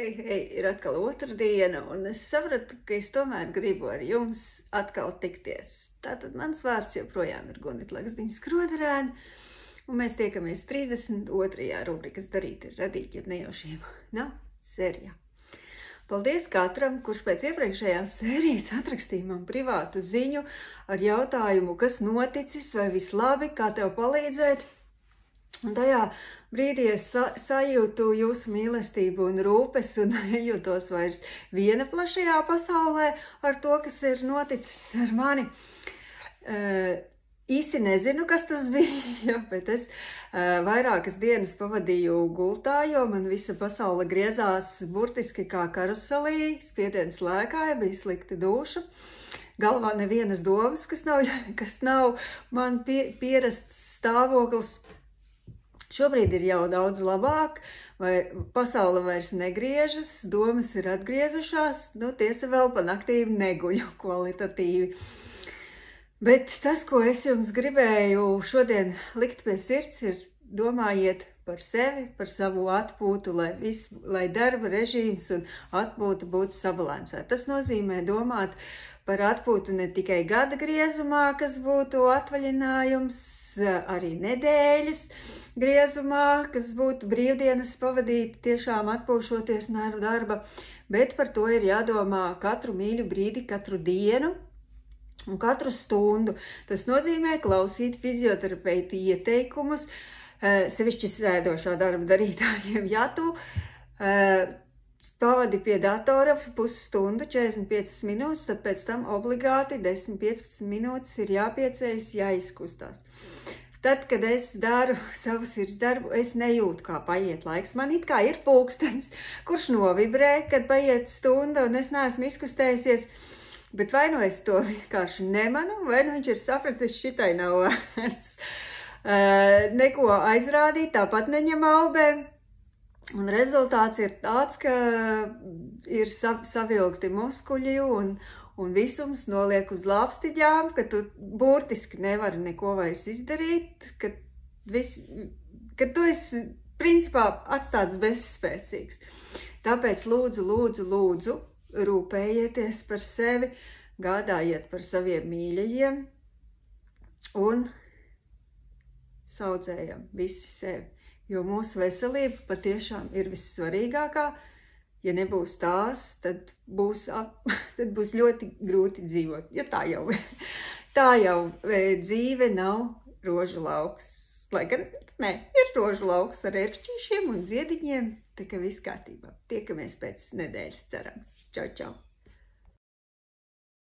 Hei, ir atkal otrdiena, un es sapratu, ka es tomēr gribu ar jums atkal tikties. Tātad mans vārds joprojām ir Gunita Lakstiņa Skroderēna, un mēs tiekamies 32. rubrikas Darīt ir radīt, jeb nejaušību sērijā. Paldies katram, kurš pēc iepriekšējās sērijas atrakstīja man privātu ziņu ar jautājumu, kas noticis, vai viss labi, kā tev palīdzēt. Un tajā brīdī es sajūtu jūsu mīlestību un rūpes un nejūtos vairs viena plašajā pasaulē ar to, kas ir noticis ar mani. Īsti nezinu, kas tas bija, bet es vairākas dienas pavadīju gultā, jo man visa pasaule griezās burtiski kā karuselī, spiediens lēkāja, bija slikta duša. Galvā nevienas domas, kas nav man pierasts stāvoklis. Šobrīd ir jau daudz labāk, vai pasaule vairs negriežas, domas ir atgriezušās, tiesa vēl pa naktīm neguļu kvalitatīvi. Bet tas, ko es jums gribēju šodien likt pie sirds, ir domājiet par sevi, par savu atpūtu, lai darba režīms un atpūta būtu sabalansēta. Tas nozīmē domāt par atpūtu ne tikai gada griezumā, kas būtu atvaļinājums, arī nedēļas griezumā, kas būtu brīvdienas pavadīt tiešām atpūšoties no darba, bet par to ir jādomā katru mīļu brīdi, katru dienu un katru stundu. Tas nozīmē klausīt fizioterapeitu ieteikumus, sevišķi sēdošā darba darītājiem, ja tu pavadi pie datora pusstundu, 45 minūtes, tad pēc tam obligāti 10-15 minūtes ir jāpieceļas, jāizkustās. Tad, kad es daru savu sirds darbu, es nejūtu, kā paiet laiks. Man it kā ir pulkstenis, kurš novibrē, kad paiet stunda un es neesmu izkustējusies, bet vai nu es to vienkārši nemanu, vai nu viņš ir sapratis, šitai nav vērts neko aizrādīt, tāpat neņem aubē. Un rezultāts ir tāds, ka ir savilgti muskuļi un visums noliek uz lāpstiņām, ka tu burtiski nevari neko vairs izdarīt, ka tu esi principā atstāts bezspēcīgs. Tāpēc lūdzu, rūpējieties par sevi, gādājiet par saviem mīļajiem un saudzējam visi sevi. Jo mūsu veselība patiešām ir vissvarīgākā. Ja nebūs tās, tad būs ļoti grūti dzīvot. Jo tā jau dzīve nav rožu lauks. Lai gan, ir rožu lauks ar ērkšķīšiem un ziediņiem, tā kā viss kārtībā. Tiekamies pēc nedēļas, cerams. Čau, čau!